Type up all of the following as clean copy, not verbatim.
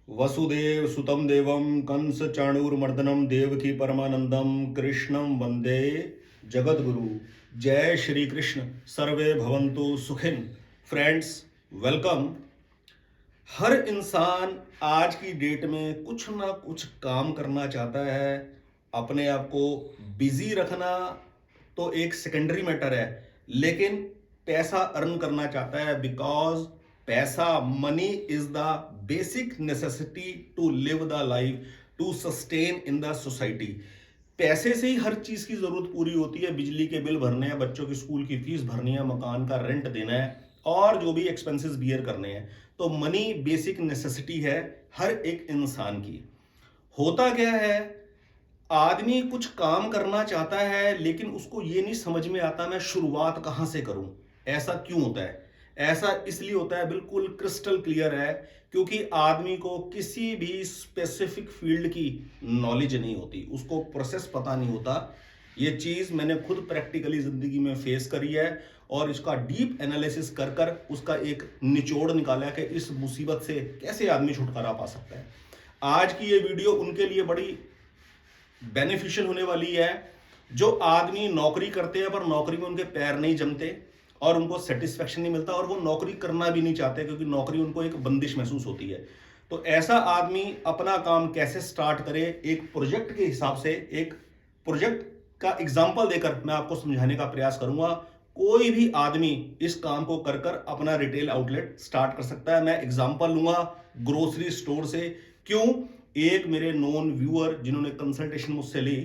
वसुदेव सुतं देवं कंस चाणूरमर्दनम देवकी परमानंदम कृष्णम वंदे जगद्गुरु। जय श्री कृष्ण। सर्वे भवन्तु सुखिन। Friends, welcome. हर इंसान आज की डेट में कुछ ना कुछ काम करना चाहता है। अपने आप को बिजी रखना तो एक सेकेंडरी मैटर है, लेकिन पैसा अर्न करना चाहता है, बिकॉज पैसा, money is the basic necessity to live the life, to sustain in the society. पैसे से ही हर चीज की जरूरत पूरी होती है। बिजली के बिल भरने हैं, बच्चों की स्कूल की फीस भरनी है, मकान का रेंट देना है, और जो भी एक्सपेंसेस बियर करने हैं। तो मनी बेसिक नेसेसिटी है हर एक इंसान की। होता क्या है, आदमी कुछ काम करना चाहता है, लेकिन उसको ये नहीं समझ में आता मैं शुरुआत कहां से करूं। ऐसा क्यों होता है? ऐसा इसलिए होता है, बिल्कुल क्रिस्टल क्लियर है, क्योंकि आदमी को किसी भी स्पेसिफिक फील्ड की नॉलेज नहीं होती, उसको प्रोसेस पता नहीं होता। ये चीज मैंने खुद प्रैक्टिकली जिंदगी में फेस करी है, और इसका डीप एनालिसिस कर कर उसका एक निचोड़ निकाला है कि इस मुसीबत से कैसे आदमी छुटकारा पा सकता है। आज की ये वीडियो उनके लिए बड़ी बेनिफिशियल होने वाली है जो आदमी नौकरी करते हैं पर नौकरी में उनके पैर नहीं जमते और उनको सेटिस्फेक्शन नहीं मिलता, और वो नौकरी करना भी नहीं चाहते क्योंकि नौकरी उनको एक बंदिश महसूस होती है। तो ऐसा आदमी अपना काम कैसे स्टार्ट करे, एक प्रोजेक्ट के हिसाब से, एक प्रोजेक्ट का एग्जाम्पल देकर मैं आपको समझाने का प्रयास करूंगा। कोई भी आदमी इस काम को कर कर अपना रिटेल आउटलेट स्टार्ट कर सकता है। मैं एग्जाम्पल लूंगा ग्रोसरी स्टोर से। क्यों? एक मेरे नॉन व्यूअर जिन्होंने कंसल्टेशन मुझसे ली,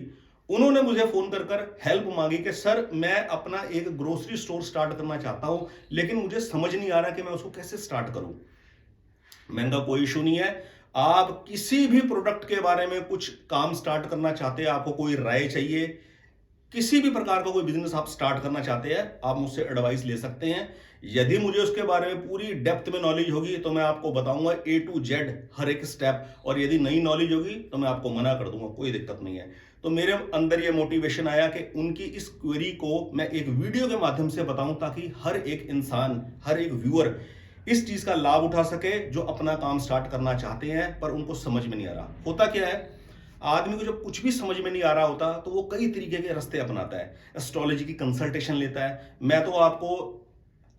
उन्होंने मुझे फोन कर कर हेल्प मांगी कि सर मैं अपना एक ग्रोसरी स्टोर स्टार्ट करना चाहता हूं, लेकिन मुझे समझ नहीं आ रहा कि मैं उसको कैसे स्टार्ट करूं। मैंने कहा कोई इशू नहीं है। आप किसी भी प्रोडक्ट के बारे में कुछ काम स्टार्ट करना चाहते हैं, आपको कोई राय चाहिए, किसी भी प्रकार का कोई बिजनेस आप स्टार्ट करना चाहते हैं, आप मुझसे एडवाइस ले सकते हैं। यदि मुझे उसके बारे में पूरी डेप्थ में नॉलेज होगी तो मैं आपको बताऊंगा ए टू जेड हर एक स्टेप, और यदि नई नॉलेज होगी तो मैं आपको मना कर दूंगा, कोई दिक्कत नहीं है। तो मेरे अंदर ये मोटिवेशन आया कि उनकी इस क्वेरी को मैं एक वीडियो के माध्यम से बताऊं, ताकि हर एक इंसान, हर एक व्यूअर इस चीज का लाभ उठा सके जो अपना काम स्टार्ट करना चाहते हैं पर उनको समझ में नहीं आ रहा। होता क्या है, आदमी को जब कुछ भी समझ में नहीं आ रहा होता तो वो कई तरीके के रास्ते अपनाता है। एस्ट्रोलॉजी की कंसल्टेशन लेता है। मैं तो आपको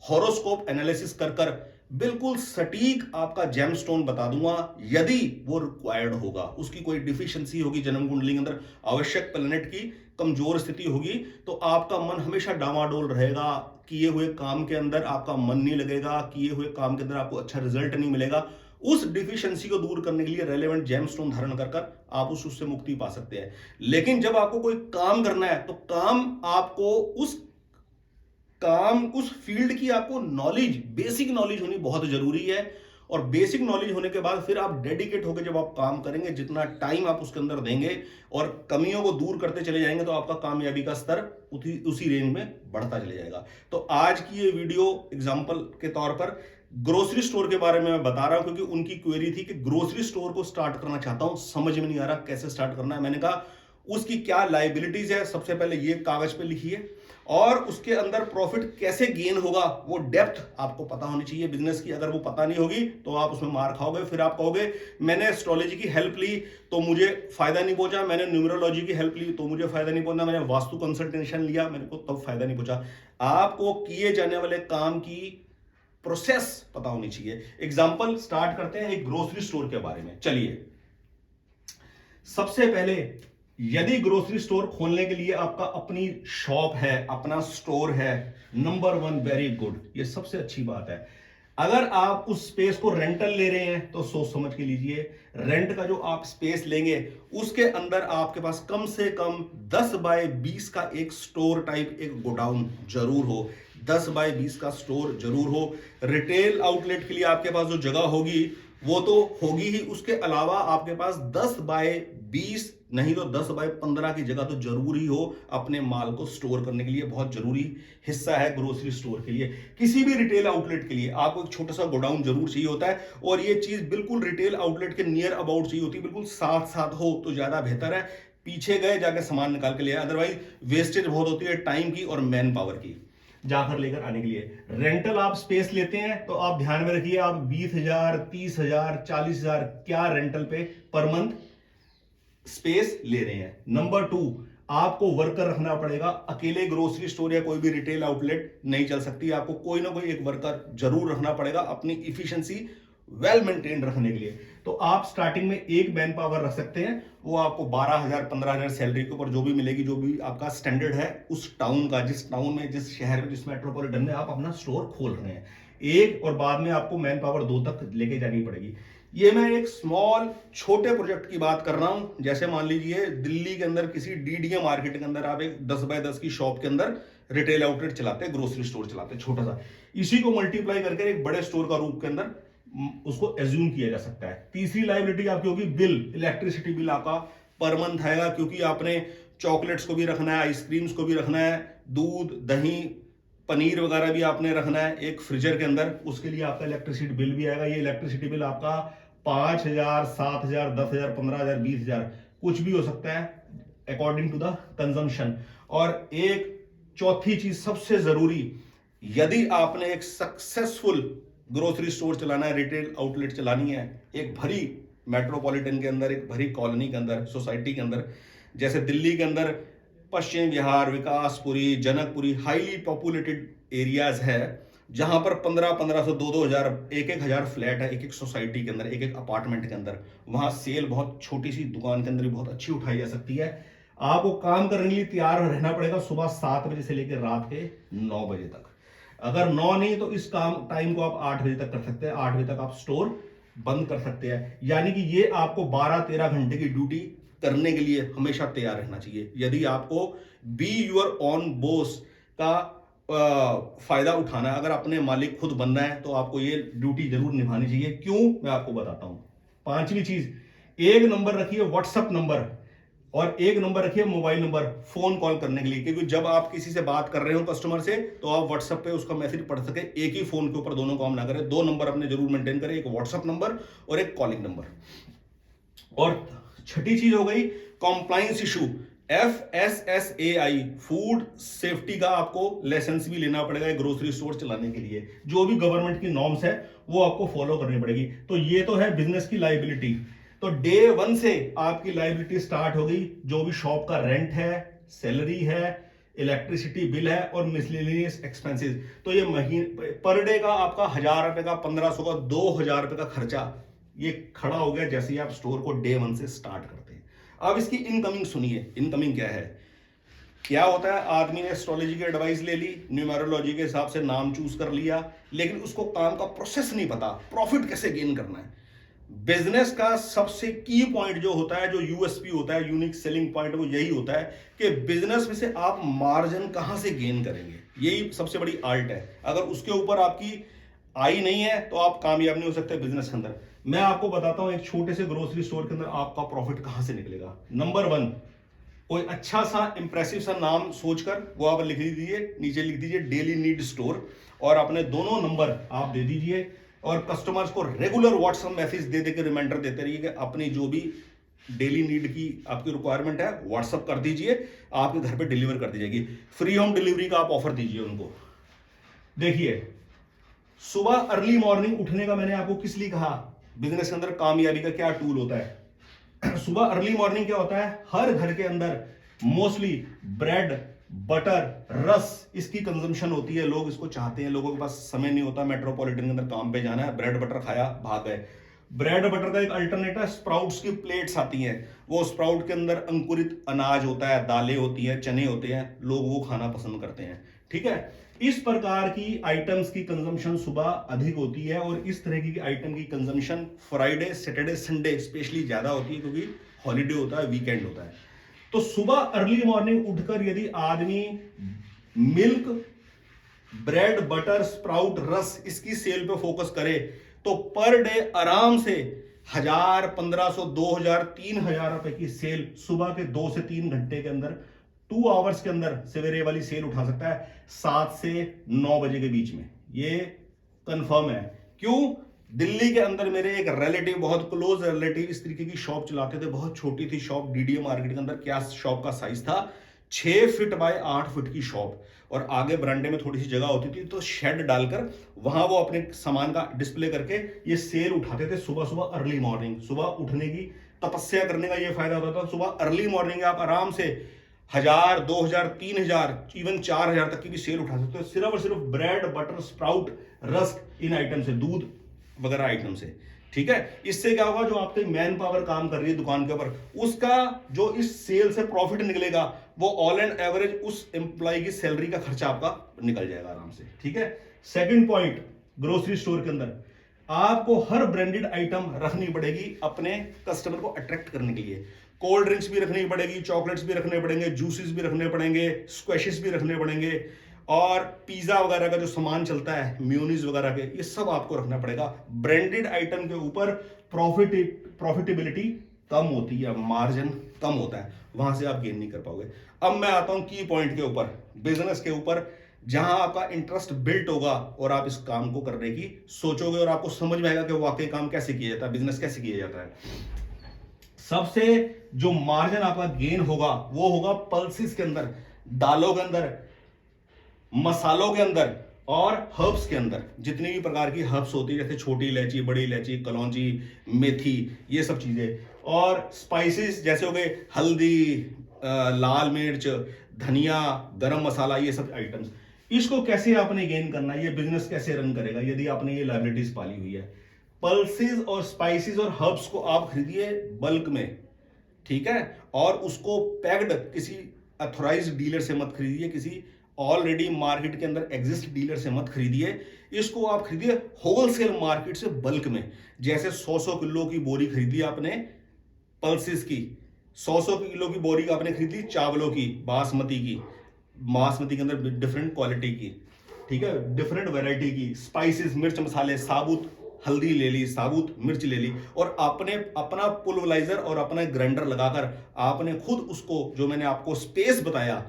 हॉरोस्कोप एनालिसिस कर कर बिल्कुल सटीक आपका जेमस्टोन बता दूंगा, यदि वो रिक्वायर्ड होगा। उसकी कोई डिफिशियंसी होगी जन्म कुंडली के अंदर, आवश्यक प्लेनेट की कमजोर स्थिति होगी, तो आपका मन हमेशा डामाडोल रहेगा। किए हुए काम के अंदर आपका मन नहीं लगेगा, किए हुए काम के अंदर आपको अच्छा रिजल्ट नहीं मिलेगा। उस डिफिशियंसी को दूर करने के लिए रेलेवेंट जेमस्टोन धारण कर कर आप उससे मुक्ति पा सकते हैं। लेकिन जब आपको कोई काम करना है तो काम उस फील्ड की आपको नॉलेज, बेसिक नॉलेज होनी बहुत जरूरी है। और बेसिक नॉलेज होने के बाद फिर आप डेडिकेट होकर जब आप काम करेंगे, जितना टाइम आप उसके अंदर देंगे और कमियों को दूर करते चले जाएंगे, तो आपका कामयाबी का स्तर उसी रेंज में बढ़ता चले जाएगा। तो आज की ये वीडियो एग्जांपल के तौर पर ग्रोसरी स्टोर के बारे में मैं बता रहा हूं, क्योंकि उनकी क्वेरी थी कि ग्रोसरी स्टोर को स्टार्ट करना चाहता हूं, समझ में नहीं आ रहा कैसे स्टार्ट करना है। मैंने कहा उसकी क्या लाइबिलिटीज है, सबसे पहले ये कागज पे लिखिए, और उसके अंदर प्रॉफिट कैसे गेन होगा वो डेप्थ आपको पता होनी चाहिए बिजनेस की। अगर वो पता नहीं होगी तो आप उसमें मार खाओगे। फिर आप कहोगे मैंने एस्ट्रोलॉजी की हेल्प ली तो मुझे फायदा नहीं पहुंचा, मैंने न्यूमरोलॉजी की हेल्प ली तो मुझे फायदा नहीं पहुंचा, मैंने वास्तु कंसल्टेशन लिया, मेरे को तब फायदा नहीं पहुंचा। आपको किए जाने वाले काम की प्रोसेस पता होनी चाहिए। एग्जांपल स्टार्ट करते हैं एक ग्रोसरी स्टोर के बारे में। चलिए, सबसे पहले यदि ग्रोसरी स्टोर खोलने के लिए आपका अपनी शॉप है, अपना स्टोर है, नंबर वन, वेरी गुड, ये सबसे अच्छी बात है। अगर आप उस स्पेस को रेंटल ले रहे हैं तो सोच समझ के लीजिए। रेंट का जो आप स्पेस लेंगे उसके अंदर आपके पास कम से कम 10 बाय 20 का एक स्टोर टाइप, एक गोडाउन जरूर हो। 10 बाय 20 का स्टोर जरूर हो। रिटेल आउटलेट के लिए आपके पास जो जगह होगी वो तो होगी ही, उसके अलावा आपके पास 10 बाय 20 नहीं तो 10 बाय 15 की जगह तो जरूर ही हो अपने माल को स्टोर करने के लिए। बहुत जरूरी हिस्सा है ग्रोसरी स्टोर के लिए। किसी भी रिटेल आउटलेट के लिए आपको एक छोटा सा गोडाउन जरूर चाहिए होता है, और ये चीज बिल्कुल रिटेल आउटलेट के नियर अबाउट चाहिए होती है। बिल्कुल साथ साथ हो तो ज्यादा बेहतर है। पीछे गए जाके सामान निकाल के ले आए, अदरवाइज वेस्टेज बहुत होती है टाइम की और मैन पावर की। जाकर लेकर आने के लिए। रेंटल आप स्पेस लेते हैं तो आप ध्यान में रखिए, आप 20,000, 30,000, 40,000 क्या रेंटल पे पर मंथ स्पेस ले रहे हैं। नंबर 2, आपको वर्कर रखना पड़ेगा। अकेले ग्रोसरी स्टोर या कोई भी रिटेल आउटलेट नहीं चल सकती, आपको कोई ना कोई एक वर्कर जरूर रखना पड़ेगा अपनी इफिशिएंसी वेल मेंटेन रखने के लिए। तो आप स्टार्टिंग में एक मैन पावर रख सकते हैं, वो आपको 12,000 15,000 सैलरी के ऊपर जो भी मिलेगी, जो भी आपका स्टैंडर्ड है उस टाउन का, जिस टाउन में, जिस शहर में, जिस मेट्रोपॉलिटन में आप अपना स्टोर खोल रहे हैं। एक और बाद में आपको मैन पावर 2 तक लेके जानी पड़ेगी। ये मैं एक स्मॉल छोटे प्रोजेक्ट की बात कर रहा हूं। जैसे मान लीजिए दिल्ली के अंदर किसी डीडीए मार्केट के अंदर आप एक 10 बाय 10 की शॉप के अंदर रिटेल आउटलेट चलाते हैं, ग्रोसरी स्टोर चलाते हैं छोटा सा। इसी को मल्टीप्लाई करके एक बड़े स्टोर का रूप के अंदर उसको एज्यूम किया जा सकता है। तीसरी लाइबिलिटी आपकी होगी बिल, इलेक्ट्रिसिटी बिल आपका पर मंथ आएगा, क्योंकि आपने चॉकलेट्स को भी रखना है, आइसक्रीम्स को भी रखना है, दूध दही पनीर वगैरह भी आपने रखना है एक फ्रीजर के अंदर, उसके लिए आपका इलेक्ट्रिसिटी बिल भी आएगा। ये इलेक्ट्रिसिटी बिल आपका 5,000, 7,000, 10,000, 15,000, 20,000 कुछ भी हो सकता है अकॉर्डिंग टू द कंजम्पशन। और एक चौथी चीज सबसे जरूरी, यदि आपने एक सक्सेसफुल ग्रोसरी स्टोर चलाना है, रिटेल आउटलेट चलानी है एक भरी मेट्रोपॉलिटन के अंदर, एक भरी कॉलोनी के अंदर, सोसाइटी के अंदर, जैसे दिल्ली के अंदर Paschim Vihar, Vikaspuri, Janakpuri highly populated areas है, जहां पर 1500, 2,000, 1,000 फ्लैट है एक एक सोसाइटी के अंदर, एक एक अपार्टमेंट के अंदर। वहां सेल बहुत छोटी सी दुकान के अंदर भी बहुत अच्छी उठाई जा सकती है। आपको काम करने के लिए तैयार रहना पड़ेगा सुबह 7 बजे से लेकर रात के 9 बजे तक। अगर 9 नहीं तो इस काम टाइम को आप 8 बजे तक कर सकते हैं। 8 बजे तक आप स्टोर बंद कर सकते हैं। यानी कि ये आपको 12-13 घंटे की ड्यूटी करने के लिए हमेशा तैयार रहना चाहिए। यदि आपको बी यूर ऑन बॉस का फायदा उठाना है, अगर अपने मालिक खुद बनना है, तो आपको ये ड्यूटी जरूर निभानी चाहिए। क्यों, मैं आपको बताता हूं। पांचवी चीज, एक नंबर रखिए व्हाट्सएप नंबर और एक नंबर रखिए मोबाइल नंबर फोन कॉल करने के लिए, क्योंकि जब आप किसी से बात कर रहे हो कस्टमर से, तो आप व्हाट्सएप पे उसका मैसेज पढ़ सके। एक ही फोन के ऊपर दोनों काम ना करें, 2 नंबर अपने जरूर मेंटेन करें, एक व्हाट्सएप नंबर और एक कॉलिंग नंबर। और छठी चीज हो गई compliance issue, FSSAI food safety का आपको लाइसेंस भी लेना पड़ेगा ग्रोसरी स्टोर चलाने के लिए। जो भी गवर्नमेंट की नॉर्म्स है वो आपको फॉलो करनी पड़ेगी। तो ये तो है बिजनेस की लाइबिलिटी। तो डे 1 से आपकी लाइबिलिटी स्टार्ट हो गई। जो भी शॉप का रेंट है, सैलरी है, इलेक्ट्रिसिटी बिल है और मिसलेनियस एक्सपेंसेस। तो ये महीने पर डे का आपका 1,000 रुपए का, 1,500 का, 2,000 रुपए का खर्चा ये खड़ा हो गया जैसे ही आप स्टोर को डे 1 से स्टार्ट करते हैं। अब इसकी इनकमिंग सुनिए। इनकमिंग क्या है, क्या होता है, आदमी ने एस्ट्रोलॉजी की एडवाइस ले ली, न्यूमरोलॉजी के हिसाब से नाम चूज कर लिया, लेकिन उसको काम का प्रोसेस नहीं पता, प्रॉफिट कैसे गेन करना है। बिजनेस का सबसे की पॉइंट जो होता है, जो यूएसपी होता है, यूनिक सेलिंग पॉइंट, वो यही होता है कि बिजनेस में से आप मार्जिन कहां से गेन करेंगे। यही सबसे बड़ी आर्ट है। अगर उसके ऊपर आपकी आई नहीं है तो आप कामयाब नहीं हो सकते बिजनेस के अंदर। मैं आपको बताता हूं एक छोटे से ग्रोसरी स्टोर के अंदर आपका प्रॉफिट कहां से निकलेगा। नंबर 1, कोई अच्छा सा इंप्रेसिव सा नाम सोचकर वो आप लिख दीजिए, नीचे लिख दीजिए डेली नीड स्टोर, और अपने दोनों नंबर आप दे दीजिए और कस्टमर्स को रेगुलर व्हाट्सएप मैसेज दे देकर रिमाइंडर देते रहिए कि अपनी जो भी डेली नीड की आपकी रिक्वायरमेंट है व्हाट्सएप कर दीजिए, आपके घर पे डिलीवर कर दी जाएगी। फ्री होम डिलीवरी का आप ऑफर दीजिए उनको। देखिए, सुबह अर्ली मॉर्निंग उठने का मैंने आपको किस लिए कहा, बिजनेस के अंदर कामयाबी का क्या टूल होता है। सुबह अर्ली मॉर्निंग क्या होता है, हर घर के अंदर मोस्टली ब्रेड बटर रस इसकी कंजम्पशन होती है। लोग इसको चाहते हैं, लोगों के पास समय नहीं होता, मेट्रोपॉलिटन के अंदर काम पे जाना है, ब्रेड बटर खाया भाग गए। ब्रेड बटर का एक अल्टरनेटिव स्प्राउट्स की प्लेट्स आती हैं। वो स्प्राउट के अंदर अंकुरित अनाज होता है, दालें होती हैं, चने होते हैं, लोग वो खाना पसंद करते हैं। ठीक है, इस प्रकार की आइटम्स की कंजम्पशन सुबह अधिक होती है और इस तरह की आइटम की consumption Friday Saturday Sunday specially ज्यादा होती है, क्योंकि हॉलीडे होता है, वीकेंड होता है। तो सुबह अर्ली मॉर्निंग उठकर यदि आदमी मिल्क, ब्रेड, बटर, स्प्राउट, रस इसकी सेल पे फोकस करे तो पर डे आराम से 1,000, 1,500, 2,000, 3,000 रुपए की सेल सुबह के 2 से 3 घंटे के अंदर 2 आवर्स के अंदर सवेरे वाली सेल उठा सकता है 7 से 9 बजे के बीच में। ये कंफर्म है। क्यों, दिल्ली के अंदर मेरे एक रिलेटिव, बहुत क्लोज रिलेटिव इस तरीके की शॉप चलाते थे। बहुत छोटी थी शॉप, डीडीए मार्केट के अंदर। क्या शॉप का साइज था, 6 फीट बाय 8 फीट की शॉप, और आगे बरामदे में थोड़ी सी जगह होती थी, तो शेड डालकर वहां वो अपने सामान का डिस्प्ले करके ये सेल उठाते थे। सुबह सुबह अर्ली मॉर्निंग, सुबह उठने की तपस्या करने का ये फायदा होता था। सुबह अर्ली मॉर्निंग आप आराम से 1000, 2000, 3000, इवन 4000 तक की भी सेल उठा सकते हो, सिर्फ और सिर्फ ब्रेड, बटर, स्प्राउट, रस्क, इन आइटम से, दूध वगैरह आइटम से। ठीक है, इससे क्या होगा, जो आपकी मैन पावर काम कर रही है दुकान के ऊपर, उसका जो इस सेल से प्रॉफिट निकलेगा वो ऑल एंड एवरेज उस एम्प्लॉय की सैलरी का खर्चा आपका निकल जाएगा आराम से। ठीक है। सेकंड पॉइंट, ग्रोसरी स्टोर के अंदर आपको हर ब्रांडेड आइटम रखनी पड़ेगी अपने कस्टमर को अट्रैक्ट करने के लिए। कोल्ड ड्रिंक्स भी रखनी पड़ेगी, चॉकलेट्स भी रखने पड़ेंगे, जूसेस भी रखने पड़ेंगे, स्क्वैशेस भी रखने पड़ेंगे, और पिज्जा वगैरह का जो सामान चलता है, म्यूनीज वगैरह के, ये सब आपको रखना पड़ेगा। ब्रांडेड आइटम के ऊपर प्रॉफिटेबिलिटी कम होती है, मार्जिन कम होता है, वहां से आप गेन नहीं कर पाओगे। अब मैं आता हूं की पॉइंट के ऊपर, बिजनेस के ऊपर, जहां आपका इंटरेस्ट बिल्ट होगा और आप इस काम को करने की सोचोगे और आपको समझ में आएगा कि वाकई काम कैसे किया जाता है, बिजनेस कैसे किया जाता है। सबसे जो मार्जिन आपका गेन होगा वो होगा पल्सेस के अंदर, दालों के अंदर, मसालों के अंदर और हर्ब्स के अंदर। जितनी भी प्रकार की हर्ब्स होती है, जैसे छोटी इलायची, बड़ी इलायची, कलौंजी, मेथी, ये सब चीजें, और स्पाइसेस जैसे हो गए हल्दी, लाल मिर्च, धनिया, गरम मसाला, ये सब आइटम्स। इसको कैसे आपने गेन करना है, ये बिजनेस कैसे रन करेगा यदि आपने ये लाइबिलिटीज पाली हुई है। पल्सेस और स्पाइसेस और हर्ब्स को आप खरीदिए बल्क में, ठीक है, और उसको पैक्ड किसी अथोराइज्ड डीलर से मत खरीदिए, किसी ऑलरेडी मार्केट के अंदर एग्जिस्ट डीलर से मत खरीदिए। इसको आप खरीदिए होलसेल मार्केट से बल्क में। जैसे 100-100 किलो की बोरी खरीदी आपने पल्सेस की, 100-100 किलो की बोरी आपने खरीदी चावलों की, बासमती के अंदर डिफरेंट क्वालिटी की, ठीक है, डिफरेंट वैरायटी की, स्पाइसेस, मिर्च मसाले, साबुत हल्दी ले ली, साबुत मिर्च ले ली, और आपने अपना पुलवलाइजर और अपना ग्राइंडर लगाकर आपने खुद उसको, जो मैंने आपको स्पेस बताया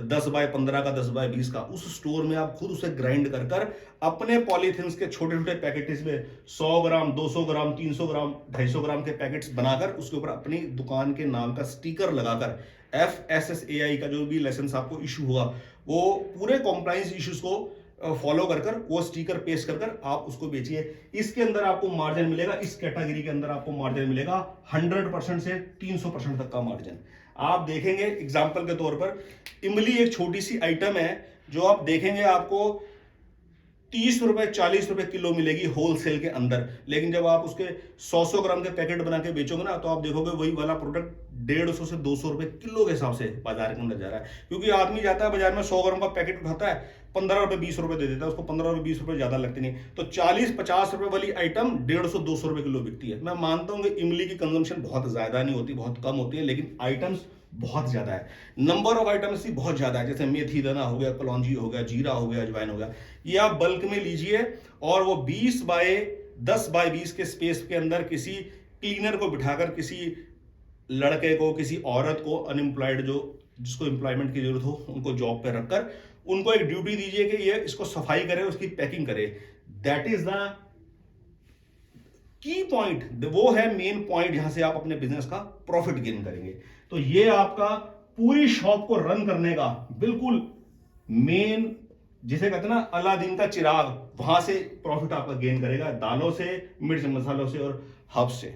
10 बाय 15 का, 10 बाय 20 का, उस स्टोर में आप खुद उसे ग्राइंड कर कर अपने पॉलीथिन के छोटे छोटे पैकेट्स में 100 ग्राम, 200 ग्राम, 300 ग्राम, 250 ग्राम के पैकेट्स बनाकर उसके ऊपर अपनी दुकान के नाम का स्टिकर लगाकर FSSAI का जो भी लाइसेंस आपको इशू होगा, वो पूरे कॉम्प्लायंस इश्यूज को फॉलो कर कर वो स्टिकर पेस्ट कर कर आप उसको बेचिए। इसके अंदर आपको मार्जिन मिलेगा, इस कैटेगरी के अंदर आपको मार्जिन मिलेगा 100% से 300% तक का मार्जिन। आप देखेंगे एग्जांपल के तौर पर, इमली एक छोटी सी आइटम है जो आप देखेंगे आपको 30 रुपए 40 रुपए किलो मिलेगी होलसेल के अंदर, लेकिन जब आप उसके 100-100 ग्राम के पैकेट बना के बेचोगे ना, तो आप देखोगे वही वाला प्रोडक्ट 150 से 200 रुपए किलो के हिसाब से बाजार के अंदर जा रहा है। क्योंकि आदमी जाता है बाजार में 100 ग्राम का पैकेट उठाता है, 15 रुपए 20 रुपए दे देता है, उसको 15 रुपए 20 रुपए ज्यादा लगते नहीं, तो 40-50 रुपए वाली आइटम 150-200 रुपए किलो बिकती है। मैं मानता हूँ कि इमली की कंजम्पशन बहुत ज्यादा नहीं होती, बहुत कम होती है, लेकिन आइटम्स बहुत ज्यादा है, नंबर ऑफ आइटम्स ही बहुत ज्यादा है। जैसे मेथी दाना हो गया, कलौंजी हो गया, जीरा हो गया, अजवाइन हो गया, ये आप बल्क में लीजिए और वो 20 बाय 10 बाय 20 के स्पेस के अंदर किसी क्लीनर को बिठाकर, किसी लड़के को, किसी औरत को, अनएम्प्लॉयड जो जिसको एम्प्लॉयमेंट की जरूरत हो, उनको जॉब पे रखकर उनको एक ड्यूटी दीजिए कि ये इसको सफाई करे, उसकी पैकिंग करे। That is the key point, वो है मेन पॉइंट जहां से आप अपने बिजनेस का प्रॉफिट गेन करेंगे। तो ये आपका पूरी शॉप को रन करने का बिल्कुल मेन, जिसे कहते हैं ना अलादीन का चिराग, वहां से प्रॉफिट आपका गेन करेगा, दालों से, मिर्च मसालों से और हब्स से।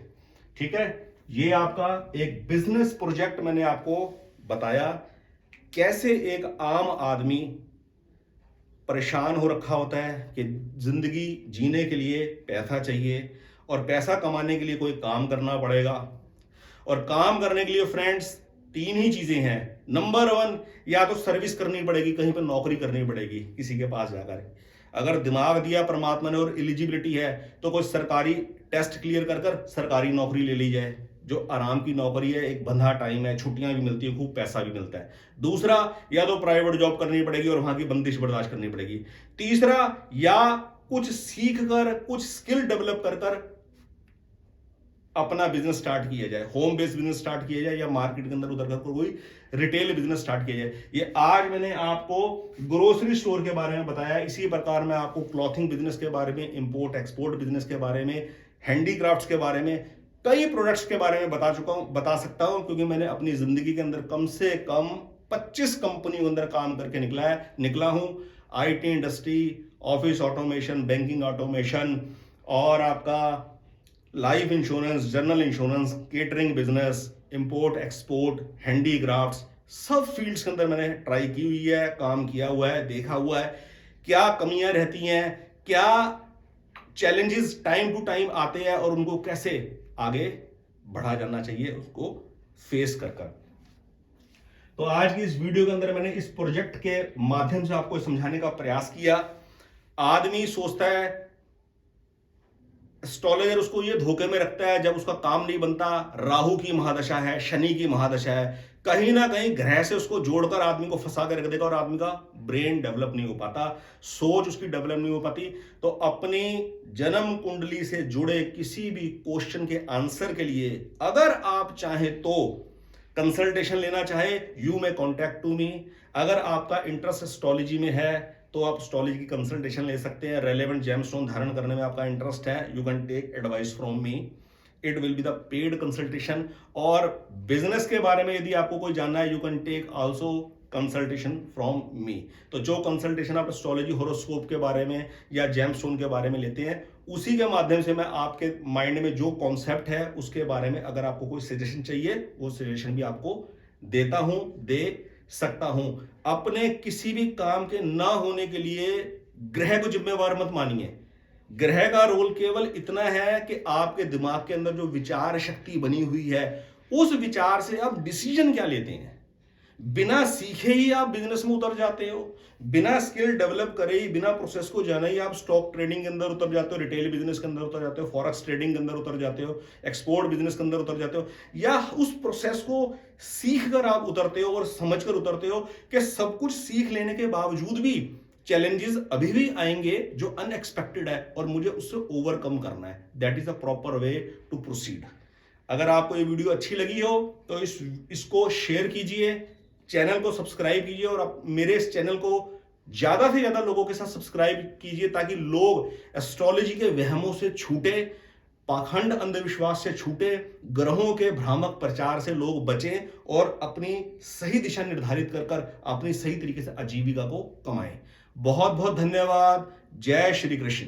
ठीक है, ये आपका एक बिजनेस प्रोजेक्ट मैंने आपको बताया, कैसे एक आम आदमी परेशान हो रखा होता है कि जिंदगी जीने के लिए पैसा चाहिए और पैसा कमाने के लिए कोई काम करना पड़ेगा, और काम करने के लिए फ्रेंड्स 3 ही चीजें हैं। नंबर 1, या तो सर्विस करनी पड़ेगी, कहीं पर नौकरी करनी पड़ेगी किसी के पास जाकर। अगर दिमाग दिया परमात्मा ने और एलिजिबिलिटी है तो कोई सरकारी टेस्ट क्लियर कर कर सरकारी नौकरी ले ली जाए, जो आराम की नौकरी है, एक बंधा टाइम है, छुट्टियां भी मिलती है, खूब पैसा भी मिलता है। दूसरा, या तो प्राइवेट जॉब करनी पड़ेगी और वहां की बंदिश बर्दाश्त करनी पड़ेगी। तीसरा, या कुछ सीख कर, कुछ स्किल डेवलप कर कर अपना बिजनेस स्टार्ट किया जाए, होम बेस्ड बिजनेस स्टार्ट किया जाए, या मार्केट के अंदर उतर कर कोई रिटेल बिजनेस स्टार्ट किया जाए। ये आज मैंने आपको ग्रोसरी स्टोर के बारे में बताया, इसी प्रकार मैं आपको क्लॉथिंग बिजनेस के बारे में, इंपोर्ट एक्सपोर्ट बिजनेस के बारे में, हैंडीक्राफ्ट्स के बारे में, कई प्रोडक्ट्स के बारे में बता सकता हूं, क्योंकि मैंने अपनी जिंदगी के अंदर कम से कम 25 कंपनियों के अंदर काम करके निकला हूं। IT industry, office automation, banking automation और आपका life insurance, general insurance, catering business, import export, handicrafts, सब फील्ड्स के अंदर मैंने ट्राई की हुई है, काम किया हुआ है, देखा हुआ है क्या कमियां रहती हैं, क्या चैलेंजेस टाइम टू टाइम आते हैं और उनको कैसे आगे बढ़ा जाना चाहिए उसको फेस कर कर। तो आज की इस वीडियो के अंदर मैंने इस प्रोजेक्ट के माध्यम से आपको समझाने का प्रयास किया। आदमी सोचता है, एस्ट्रोलॉजर उसको ये धोखे में रखता है, जब उसका काम नहीं बनता, राहु की महादशा है, शनि की महादशा है, कहीं ना कहीं ग्रह से उसको जोड़कर आदमी को फंसा कर रख देगा और आदमी का ब्रेन डेवलप नहीं हो पाता, सोच उसकी डेवलप नहीं हो पाती। तो अपनी जन्म कुंडली से जुड़े किसी भी क्वेश्चन के आंसर के लिए अगर आप चाहें तो कंसल्टेशन लेना चाहे, you may contact to me. अगर आपका इंटरेस्ट एस्ट्रोलॉजी में है तो आप एस्ट्रोलॉजी की कंसल्टेशन ले सकते हैं। रेलेवेंट जेमस्टोन धारण करने में आपका इंटरेस्ट है, you can take advice from me, it will be the paid consultation. और बिजनेस के बारे में यदि आपको कोई जानना है, you can take also consultation from me. तो जो कंसल्टेशन आप एस्ट्रोलॉजी होरोस्कोप के बारे में या जेमस्टोन के बारे में लेते हैं, उसी के माध्यम से मैं आपके माइंड में जो कॉन्सेप्ट है उसके बारे में अगर आपको कोई सजेशन चाहिए, वो सजेशन भी आपको देता हूं, दे सकता हूं। अपने किसी भी काम के ना होने के लिए ग्रह को जिम्मेवार मत मानिए। ग्रह का रोल केवल इतना है कि आपके दिमाग के अंदर जो विचार शक्ति बनी हुई है, उस विचार से आप डिसीजन क्या लेते हैं। बिना सीखे ही आप बिजनेस में उतर जाते हो, बिना स्किल डेवलप करे ही, बिना प्रोसेस को जाने ही आप स्टॉक ट्रेडिंग के अंदर उतर जाते हो, रिटेल बिजनेस के अंदर उतर जाते हो, फॉरेक्स ट्रेडिंग के अंदर उतर जाते हो, एक्सपोर्ट बिजनेस के अंदर उतर जाते हो, या उस प्रोसेस को सीख कर आप उतरते हो और समझ कर उतरते हो कि सब कुछ सीख लेने के बावजूद भी चैलेंजेस अभी भी आएंगे जो अनएक्सपेक्टेड है और मुझे उससे ओवरकम करना है। That is the proper way to proceed. अगर आपको ये वीडियो अच्छी लगी हो तो इसको शेयर कीजिए, चैनल को सब्सक्राइब कीजिए और आप मेरे इस चैनल को ज्यादा से ज्यादा लोगों के साथ सब्सक्राइब कीजिए ताकि लोग एस्ट्रोलॉजी के वहमों से छूटे, पाखंड अंधविश्वास से छूटे, ग्रहों के भ्रामक प्रचार से लोग बचें और अपनी सही दिशा निर्धारित कर अपनी सही तरीके से आजीविका को कमाएं। बहुत बहुत धन्यवाद। जय श्री कृष्ण।